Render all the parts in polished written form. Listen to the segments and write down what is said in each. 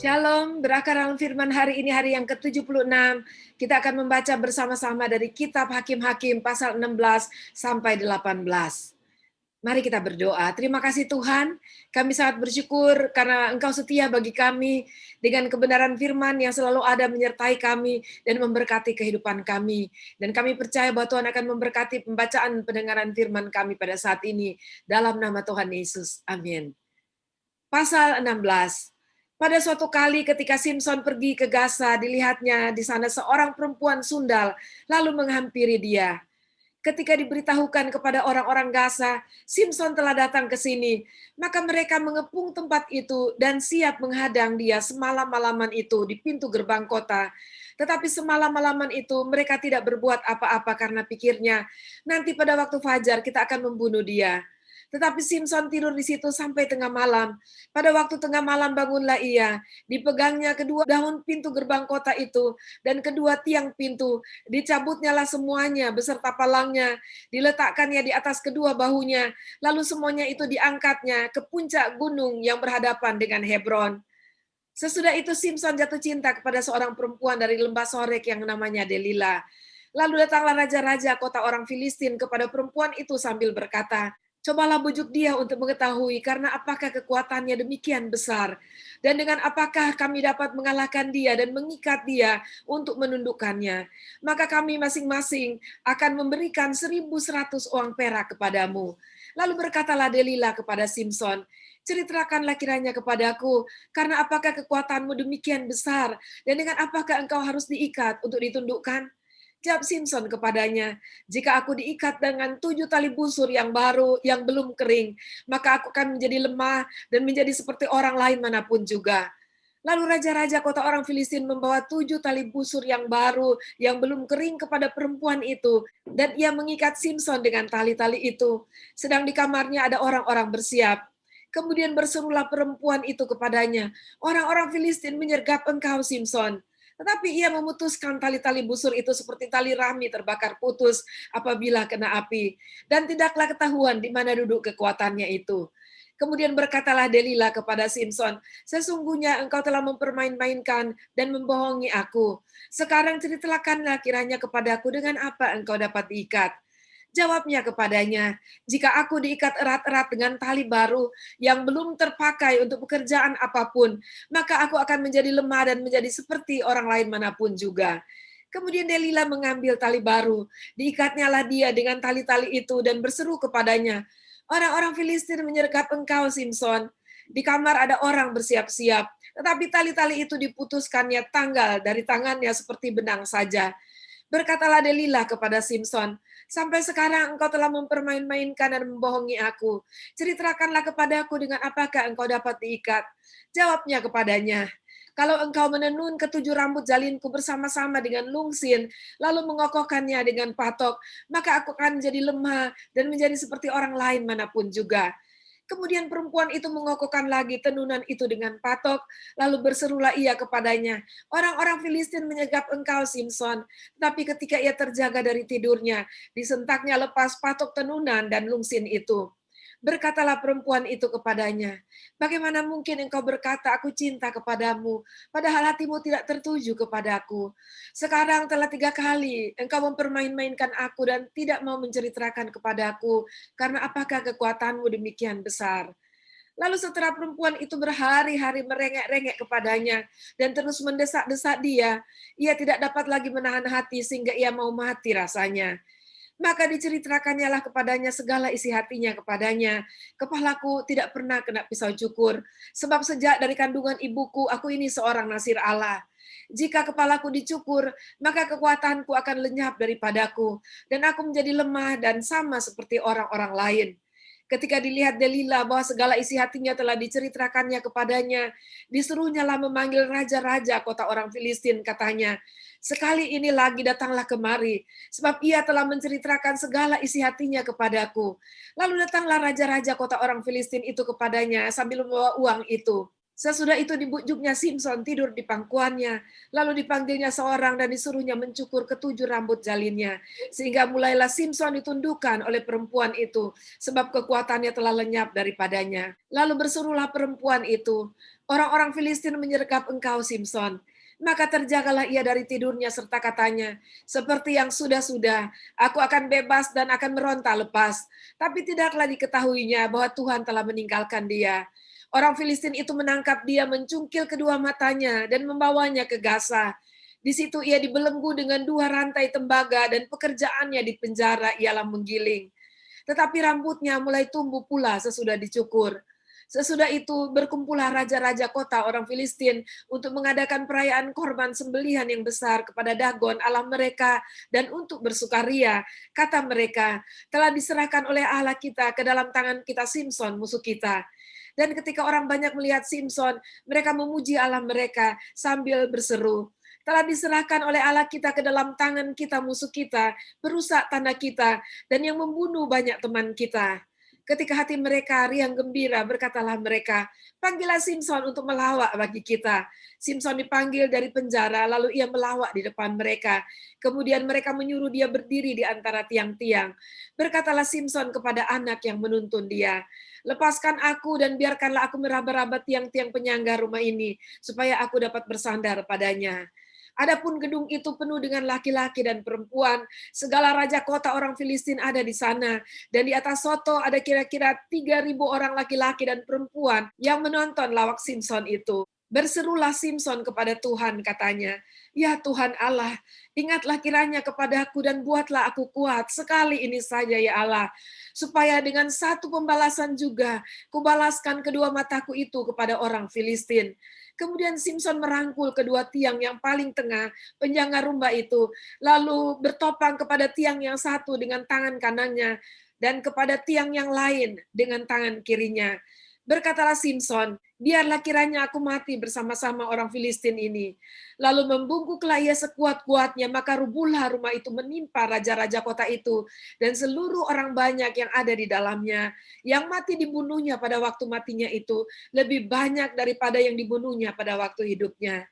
Shalom, berakar dalam firman hari ini, hari yang ke-76. Kita akan membaca bersama-sama dari kitab Hakim-Hakim pasal 16 sampai 18. Mari kita berdoa. Terima kasih Tuhan, kami sangat bersyukur karena Engkau setia bagi kami dengan kebenaran firman yang selalu ada menyertai kami dan memberkati kehidupan kami. Dan kami percaya bahwa Tuhan akan memberkati pembacaan pendengaran firman kami pada saat ini. Dalam nama Tuhan Yesus, amin. Pasal 16. Pada suatu kali ketika Simson pergi ke Gaza, dilihatnya di sana seorang perempuan sundal, lalu menghampiri dia. Ketika diberitahukan kepada orang-orang Gaza, Simson telah datang ke sini, maka mereka mengepung tempat itu dan siap menghadang dia semalam-malaman itu di pintu gerbang kota. Tetapi semalam-malaman itu mereka tidak berbuat apa-apa karena pikirnya, nanti pada waktu fajar kita akan membunuh dia. Tetapi Simson tidur di situ sampai tengah malam. Pada waktu tengah malam bangunlah ia, dipegangnya kedua daun pintu gerbang kota itu dan kedua tiang pintu, dicabutnyalah semuanya beserta palangnya, diletakkannya di atas kedua bahunya, lalu semuanya itu diangkatnya ke puncak gunung yang berhadapan dengan Hebron. Sesudah itu Simson jatuh cinta kepada seorang perempuan dari lembah Sorek yang namanya Delila. Lalu datanglah raja-raja kota orang Filistin kepada perempuan itu sambil berkata, cobalah bujuk dia untuk mengetahui karena apakah kekuatannya demikian besar, dan dengan apakah kami dapat mengalahkan dia dan mengikat dia untuk menundukkannya. Maka kami masing-masing akan memberikan 1.100 uang perak kepadamu. Lalu berkatalah Delila kepada Simson, ceritakanlah kiranya kepadaku, karena apakah kekuatanmu demikian besar, dan dengan apakah engkau harus diikat untuk ditundukkan? Jawab Simson kepadanya, jika aku diikat dengan 7 tali busur yang baru, yang belum kering, maka aku akan menjadi lemah dan menjadi seperti orang lain manapun juga. Lalu raja-raja kota orang Filistin membawa 7 tali busur yang baru, yang belum kering kepada perempuan itu, dan ia mengikat Simson dengan tali-tali itu. Sedang di kamarnya ada orang-orang bersiap. Kemudian berserulah perempuan itu kepadanya, orang-orang Filistin menyergap engkau, Simson. Tetapi ia memutuskan tali-tali busur itu seperti tali rami terbakar putus apabila kena api. Dan tidaklah ketahuan di mana duduk kekuatannya itu. Kemudian berkatalah Delila kepada Simson, sesungguhnya engkau telah mempermain-mainkan dan membohongi aku. Sekarang ceritakanlah kiranya kepadaku dengan apa engkau dapat diikat. Jawabnya kepadanya, jika aku diikat erat-erat dengan tali baru yang belum terpakai untuk pekerjaan apapun, maka aku akan menjadi lemah dan menjadi seperti orang lain manapun juga. Kemudian Delila mengambil tali baru, diikatnyalah dia dengan tali-tali itu dan berseru kepadanya, orang-orang Filistin menyergap engkau, Simson. Di kamar ada orang bersiap-siap, tetapi tali-tali itu diputuskannya tanggal dari tangannya seperti benang saja. Berkatalah Delila kepada Simson, sampai sekarang engkau telah mempermain-mainkan dan membohongi aku. Ceritakanlah kepadaku dengan apakah engkau dapat diikat. Jawabnya kepadanya, kalau engkau menenun ketujuh rambut jalinku bersama-sama dengan lungsin, lalu mengokohkannya dengan patok, maka aku akan menjadi lemah dan menjadi seperti orang lain manapun juga. Kemudian perempuan itu mengokohkan lagi tenunan itu dengan patok, lalu berserulah ia kepadanya, orang-orang Filistin menyegap engkau, Simson. Tapi ketika ia terjaga dari tidurnya, disentaknya lepas patok tenunan dan lungsin itu. Berkatalah perempuan itu kepadanya, bagaimana mungkin engkau berkata, aku cinta kepadamu, padahal hatimu tidak tertuju kepadaku. Sekarang telah 3 kali engkau mempermain-mainkan aku dan tidak mau menceritakan kepadaku, karena apakah kekuatanmu demikian besar. Lalu setelah perempuan itu berhari-hari merengek-rengek kepadanya dan terus mendesak-desak dia, ia tidak dapat lagi menahan hati sehingga ia mau mati rasanya. Maka diceritakannya lah kepadanya segala isi hatinya kepadanya. Kepalaku tidak pernah kena pisau cukur, sebab sejak dari kandungan ibuku aku ini seorang nasir Allah. Jika kepalaku dicukur, maka kekuatanku akan lenyap daripadaku, dan aku menjadi lemah dan sama seperti orang-orang lain. Ketika dilihat Delila bahwa segala isi hatinya telah diceritakannya kepadanya, disuruhnya lah memanggil raja-raja kota orang Filistin, katanya, sekali ini lagi datanglah kemari, sebab ia telah menceritakan segala isi hatinya kepadaku. Lalu datanglah raja-raja kota orang Filistin itu kepadanya sambil membawa uang itu. Sesudah itu dibujuknya Simson tidur di pangkuannya, lalu dipanggilnya seorang dan disuruhnya mencukur ketujuh rambut jalinnya. Sehingga mulailah Simson ditundukkan oleh perempuan itu, sebab kekuatannya telah lenyap daripadanya. Lalu berserulah perempuan itu, orang-orang Filistin menyergap engkau Simson. Maka terjagalah ia dari tidurnya serta katanya, seperti yang sudah-sudah, aku akan bebas dan akan meronta lepas. Tapi tidaklah diketahuinya bahwa Tuhan telah meninggalkan dia. Orang Filistin itu menangkap dia, mencungkil kedua matanya, dan membawanya ke Gaza. Di situ ia dibelenggu dengan 2 rantai tembaga, dan pekerjaannya di penjara ialah menggiling. Tetapi rambutnya mulai tumbuh pula sesudah dicukur. Sesudah itu berkumpullah raja-raja kota orang Filistin untuk mengadakan perayaan korban sembelihan yang besar kepada Dagon Allah mereka, dan untuk bersukaria. Kata mereka, telah diserahkan oleh Allah kita ke dalam tangan kita Simson musuh kita. Dan ketika orang banyak melihat Simson, mereka memuji Allah mereka sambil berseru, telah diserahkan oleh Allah kita ke dalam tangan kita musuh kita, perusak tanah kita, dan yang membunuh banyak teman kita. Ketika hati mereka riang gembira, berkatalah mereka, panggillah Simson untuk melawak bagi kita. Simson dipanggil dari penjara, lalu ia melawak di depan mereka. Kemudian mereka menyuruh dia berdiri di antara tiang-tiang. Berkatalah Simson kepada anak yang menuntun dia, lepaskan aku dan biarkanlah aku meraba-raba tiang-tiang penyangga rumah ini, supaya aku dapat bersandar padanya. Adapun gedung itu penuh dengan laki-laki dan perempuan, segala raja kota orang Filistin ada di sana, dan di atas soto ada kira-kira 3.000 orang laki-laki dan perempuan yang menonton lawak Simson itu. Berserulah Simson kepada Tuhan, katanya, ya Tuhan Allah, ingatlah kiranya kepadaku dan buatlah aku kuat sekali ini saja ya Allah, supaya dengan satu pembalasan juga kubalaskan kedua mataku itu kepada orang Filistin. Kemudian Simson merangkul kedua tiang yang paling tengah, penjangga rumah itu, lalu bertopang kepada tiang yang satu dengan tangan kanannya, dan kepada tiang yang lain dengan tangan kirinya. Berkatalah Simson, biarlah kiranya aku mati bersama-sama orang Filistin ini. Lalu membungkuklah ia sekuat-kuatnya, maka rubuhlah rumah itu menimpa raja-raja kota itu, dan seluruh orang banyak yang ada di dalamnya. Yang mati dibunuhnya pada waktu matinya itu, lebih banyak daripada yang dibunuhnya pada waktu hidupnya.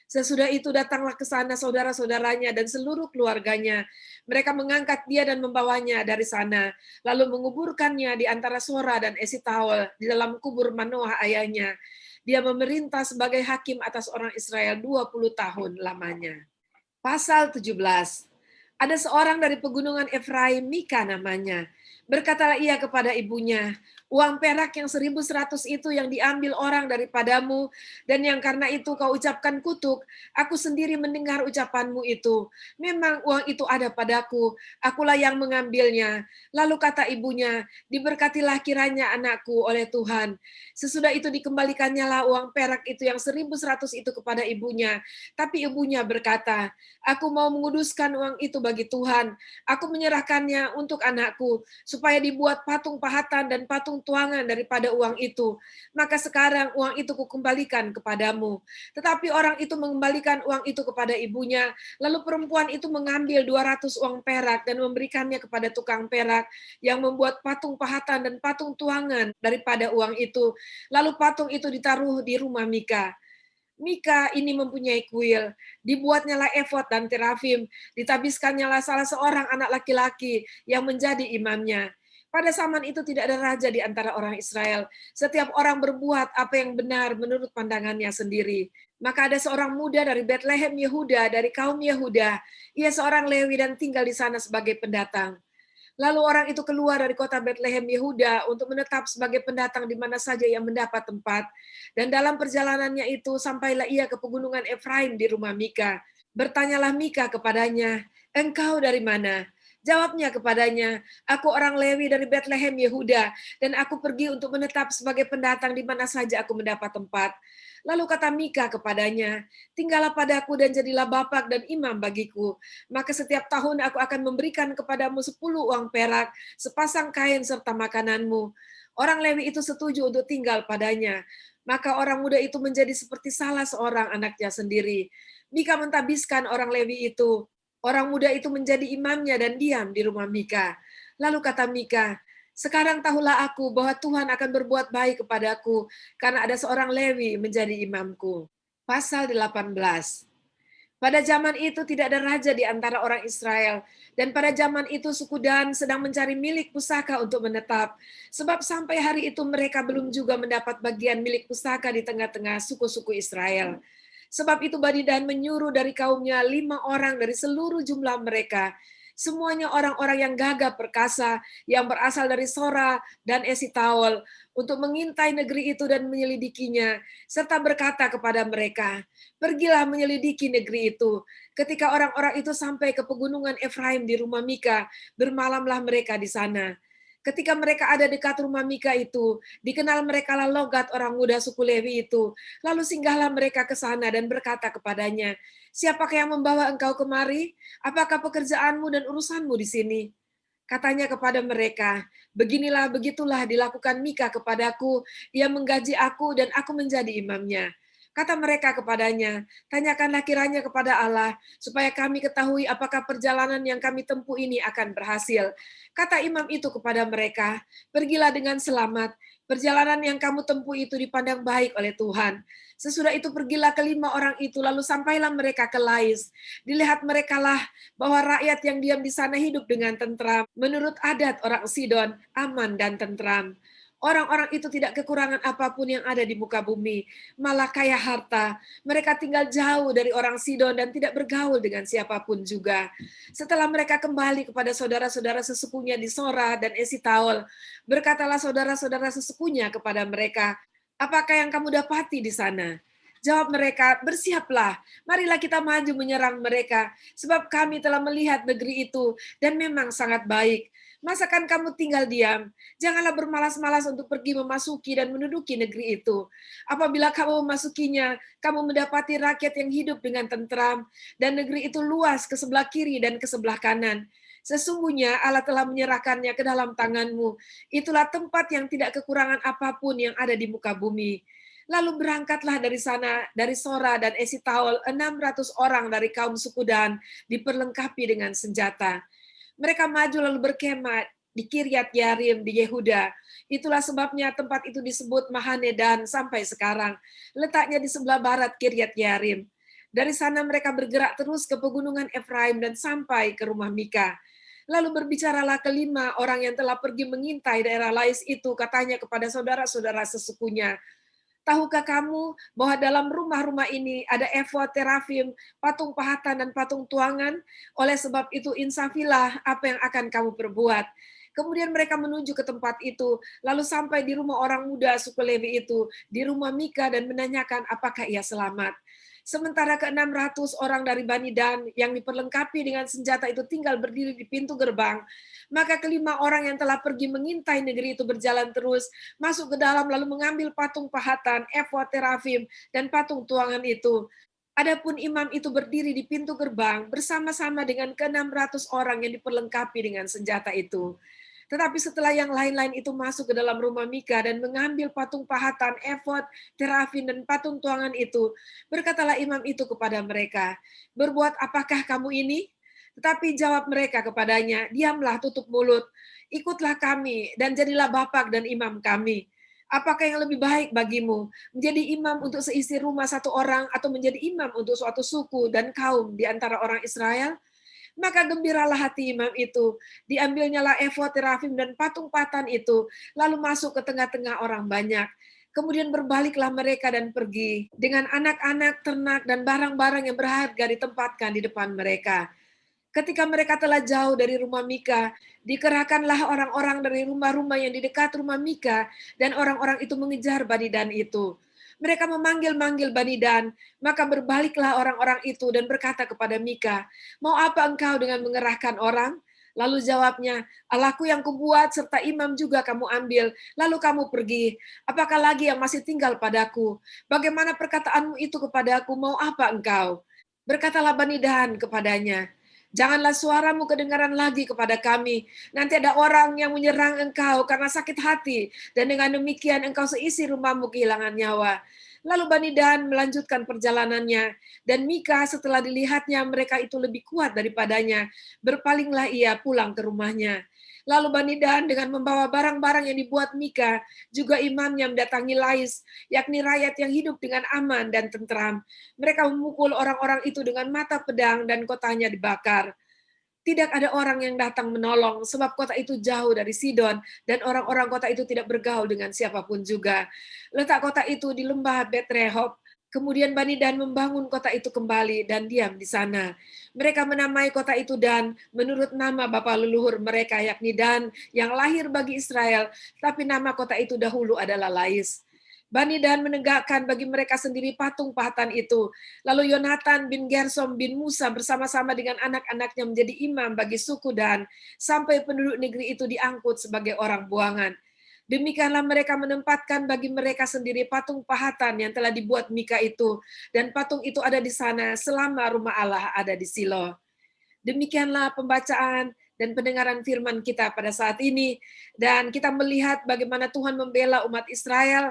Sesudah itu datanglah ke sana saudara-saudaranya dan seluruh keluarganya. Mereka mengangkat dia dan membawanya dari sana, lalu menguburkannya di antara Sora dan Esitaol di dalam kubur Manoah ayahnya. Dia memerintah sebagai hakim atas orang Israel 20 tahun lamanya. Pasal 17. Ada seorang dari pegunungan Efraim, Mika namanya. Berkatalah ia kepada ibunya, uang perak yang 1.100 itu yang diambil orang daripadamu, dan yang karena itu kau ucapkan kutuk, aku sendiri mendengar ucapanmu itu. Memang uang itu ada padaku, akulah yang mengambilnya. Lalu kata ibunya, diberkatilah kiranya anakku oleh Tuhan. Sesudah itu dikembalikannya lah uang perak itu yang 1.100 itu kepada ibunya. Tapi ibunya berkata, aku mau menguduskan uang itu bagi Tuhan. Aku menyerahkannya untuk anakku, supaya dibuat patung pahatan dan patung tuangan daripada uang itu. Maka sekarang uang itu kukembalikan kepadamu. Tetapi orang itu mengembalikan uang itu kepada ibunya, lalu perempuan itu mengambil 200 uang perak dan memberikannya kepada tukang perak yang membuat patung pahatan dan patung tuangan daripada uang itu. Lalu patung itu ditaruh di rumah Mika. Mika ini mempunyai kuil, dibuatnya lah efod dan terafim, ditabiskannya lah salah seorang anak laki-laki yang menjadi imamnya. Pada zaman itu tidak ada raja di antara orang Israel. Setiap orang berbuat apa yang benar menurut pandangannya sendiri. Maka ada seorang muda dari Bethlehem Yehuda, dari kaum Yehuda. Ia seorang Lewi dan tinggal di sana sebagai pendatang. Lalu orang itu keluar dari kota Bethlehem Yehuda untuk menetap sebagai pendatang di mana saja yang mendapat tempat. Dan dalam perjalanannya itu sampailah ia ke pegunungan Efraim di rumah Mika. Bertanyalah Mika kepadanya, engkau dari mana? Jawabnya kepadanya, aku orang Lewi dari Bethlehem Yehuda, dan aku pergi untuk menetap sebagai pendatang di mana saja aku mendapat tempat. Lalu kata Mika kepadanya, tinggallah padaku dan jadilah bapak dan imam bagiku. Maka setiap tahun aku akan memberikan kepadamu 10 uang perak, sepasang kain serta makananmu. Orang Lewi itu setuju untuk tinggal padanya. Maka orang muda itu menjadi seperti salah seorang anaknya sendiri. Mika mentabiskan orang Lewi itu. Orang muda itu menjadi imamnya dan diam di rumah Mika. Lalu kata Mika, Sekarang tahulah aku bahwa Tuhan akan berbuat baik kepadaku, karena ada seorang Lewi menjadi imamku. Pasal 18. Pada zaman itu tidak ada raja di antara orang Israel, dan pada zaman itu suku Dan sedang mencari milik pusaka untuk menetap, sebab sampai hari itu mereka belum juga mendapat bagian milik pusaka di tengah-tengah suku-suku Israel. Sebab itu Bani Dan menyuruh dari kaumnya 5 orang dari seluruh jumlah mereka, semuanya orang-orang yang gagah perkasa, yang berasal dari Sora dan Esitaol, untuk mengintai negeri itu dan menyelidikinya, serta berkata kepada mereka, pergilah menyelidiki negeri itu. Ketika orang-orang itu sampai ke pegunungan Efraim di rumah Mika, bermalamlah mereka di sana. Ketika mereka ada dekat rumah Mika itu, dikenal mereka lah logat orang muda suku Lewi itu. Lalu singgahlah mereka ke sana dan berkata kepadanya, siapakah yang membawa engkau kemari? Apakah pekerjaanmu dan urusanmu di sini? Katanya kepada mereka, beginilah begitulah dilakukan Mika kepadaku, ia menggaji aku dan aku menjadi imamnya. Kata mereka kepadanya, tanyakanlah kiranya kepada Allah, supaya kami ketahui apakah perjalanan yang kami tempuh ini akan berhasil. Kata imam itu kepada mereka, pergilah dengan selamat, perjalanan yang kamu tempuh itu dipandang baik oleh Tuhan. Sesudah itu pergilah ke 5 orang itu, lalu sampailah mereka ke Lais. Dilihat merekalah bahwa rakyat yang diam di sana hidup dengan tentram, menurut adat orang Sidon, aman dan tentram. Orang-orang itu tidak kekurangan apapun yang ada di muka bumi, malah kaya harta. Mereka tinggal jauh dari orang Sidon dan tidak bergaul dengan siapapun juga. Setelah mereka kembali kepada saudara-saudara sesepunya di Sora dan Esitaol, berkatalah saudara-saudara sesepunya kepada mereka, apakah yang kamu dapati di sana? Jawab mereka, bersiaplah, marilah kita maju menyerang mereka, sebab kami telah melihat negeri itu, dan memang sangat baik. Masakan kamu tinggal diam? Janganlah bermalas-malas untuk pergi memasuki dan menduduki negeri itu. Apabila kamu memasukinya, kamu mendapati rakyat yang hidup dengan tentram, dan negeri itu luas ke sebelah kiri dan ke sebelah kanan. Sesungguhnya Allah telah menyerahkannya ke dalam tanganmu. Itulah tempat yang tidak kekurangan apapun yang ada di muka bumi. Lalu berangkatlah dari sana, dari Sora dan Esitaol, 600 orang dari kaum suku Dan, diperlengkapi dengan senjata. Mereka maju lalu berkemah di Kiryat Yarim di Yehuda. Itulah sebabnya tempat itu disebut Mahane Dan sampai sekarang. Letaknya di sebelah barat Kiryat Yarim. Dari sana mereka bergerak terus ke pegunungan Efraim dan sampai ke rumah Mika. Lalu berbicaralah ke 5 orang yang telah pergi mengintai daerah Lais itu, katanya kepada saudara-saudara sesukunya, tahukah kamu bahwa dalam rumah-rumah ini ada efod, terafim, patung pahatan, dan patung tuangan? Oleh sebab itu insafilah apa yang akan kamu perbuat. Kemudian mereka menuju ke tempat itu, lalu sampai di rumah orang muda suku Lewi itu, di rumah Mika, dan menanyakan apakah ia selamat. Sementara ke 600 orang dari Bani Dan yang diperlengkapi dengan senjata itu tinggal berdiri di pintu gerbang, maka ke 5 orang yang telah pergi mengintai negeri itu berjalan terus, masuk ke dalam lalu mengambil patung pahatan, efod, terafim, dan patung tuangan itu. Adapun imam itu berdiri di pintu gerbang bersama-sama dengan ke 600 orang yang diperlengkapi dengan senjata itu. Tetapi setelah yang lain-lain itu masuk ke dalam rumah Mika dan mengambil patung pahatan, efod, terafim, dan patung tuangan itu, berkatalah imam itu kepada mereka, berbuat apakah kamu ini? Tetapi jawab mereka kepadanya, diamlah, tutup mulut, ikutlah kami, dan jadilah bapak dan imam kami. Apakah yang lebih baik bagimu, menjadi imam untuk seisi rumah satu orang, atau menjadi imam untuk suatu suku dan kaum di antara orang Israel? Maka gembiralah hati imam itu. Diambilnyalah efod, terafim, dan patung patan itu, lalu masuk ke tengah-tengah orang banyak. Kemudian berbaliklah mereka dan pergi, dengan anak-anak, ternak, dan barang-barang yang berharga ditempatkan di depan mereka. Ketika mereka telah jauh dari rumah Mika, dikerahkanlah orang-orang dari rumah-rumah yang di dekat rumah Mika, dan orang-orang itu mengejar Bani Dan itu. Mereka memanggil-manggil Bani Dan, maka berbaliklah orang-orang itu dan berkata kepada Mika, mau apa engkau dengan mengerahkan orang? Lalu jawabnya, Allahku yang kubuat serta imam juga kamu ambil, lalu kamu pergi. Apakah lagi yang masih tinggal padaku? Bagaimana perkataanmu itu kepadaku, mau apa engkau? Berkatalah Bani Dan kepadanya, janganlah suaramu kedengaran lagi kepada kami. Nanti ada orang yang menyerang engkau karena sakit hati, dan dengan demikian engkau seisi rumahmu kehilangan nyawa. Lalu Bani Dan melanjutkan perjalanannya, dan Mika setelah dilihatnya mereka itu lebih kuat daripadanya, berpalinglah ia pulang ke rumahnya. Lalu Bani Dan dengan membawa barang-barang yang dibuat Mika, juga imamnya mendatangi Lais, yakni rakyat yang hidup dengan aman dan tentram. Mereka memukul orang-orang itu dengan mata pedang dan kotanya dibakar. Tidak ada orang yang datang menolong, sebab kota itu jauh dari Sidon, dan orang-orang kota itu tidak bergaul dengan siapapun juga. Letak kota itu di lembah Bet Rehob. Kemudian Bani Dan membangun kota itu kembali dan diam di sana. Mereka menamai kota itu Dan, menurut nama bapa leluhur mereka, yakni Dan, yang lahir bagi Israel, tapi nama kota itu dahulu adalah Lais. Bani Dan menegakkan bagi mereka sendiri patung pahatan itu. Lalu Yonatan bin Gersom bin Musa bersama-sama dengan anak-anaknya menjadi imam bagi suku Dan, sampai penduduk negeri itu diangkut sebagai orang buangan. Demikianlah mereka menempatkan bagi mereka sendiri patung pahatan yang telah dibuat Mika itu, dan patung itu ada di sana selama rumah Allah ada di Silo. Demikianlah pembacaan dan pendengaran firman kita pada saat ini, dan kita melihat bagaimana Tuhan membela umat Israel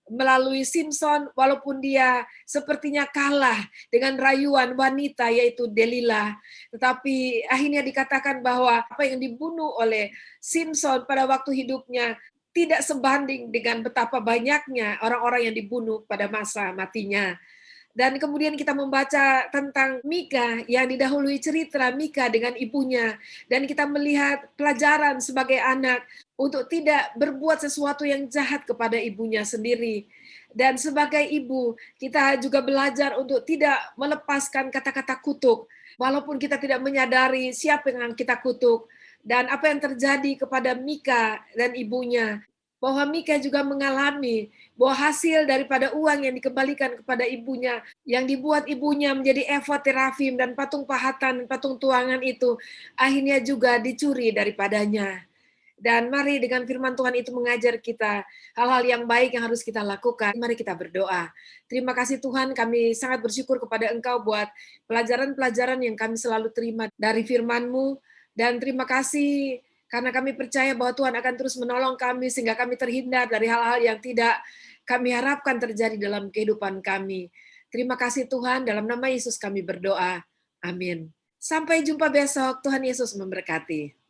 melalui Simpson, walaupun dia sepertinya kalah dengan rayuan wanita yaitu Delilah, tetapi akhirnya dikatakan bahwa apa yang dibunuh oleh Simpson pada waktu hidupnya tidak sebanding dengan betapa banyaknya orang-orang yang dibunuh pada masa matinya. Dan kemudian kita membaca tentang Mika yang didahului cerita Mika dengan ibunya. Dan kita melihat pelajaran sebagai anak untuk tidak berbuat sesuatu yang jahat kepada ibunya sendiri. Dan sebagai ibu, kita juga belajar untuk tidak melepaskan kata-kata kutuk. Walaupun kita tidak menyadari siapa yang kita kutuk. Dan apa yang terjadi kepada Mika dan ibunya. Bahwa Mika juga mengalami bahwa hasil daripada uang yang dikembalikan kepada ibunya, yang dibuat ibunya menjadi efod terafim dan patung pahatan, patung tuangan itu, akhirnya juga dicuri daripadanya. Dan mari dengan firman Tuhan itu mengajar kita hal-hal yang baik yang harus kita lakukan. Mari kita berdoa. Terima kasih Tuhan, kami sangat bersyukur kepada Engkau buat pelajaran-pelajaran yang kami selalu terima dari firman-Mu. Dan terima kasih karena kami percaya bahwa Tuhan akan terus menolong kami sehingga kami terhindar dari hal-hal yang tidak kami harapkan terjadi dalam kehidupan kami. Terima kasih Tuhan, dalam nama Yesus kami berdoa. Amin. Sampai jumpa besok, Tuhan Yesus memberkati.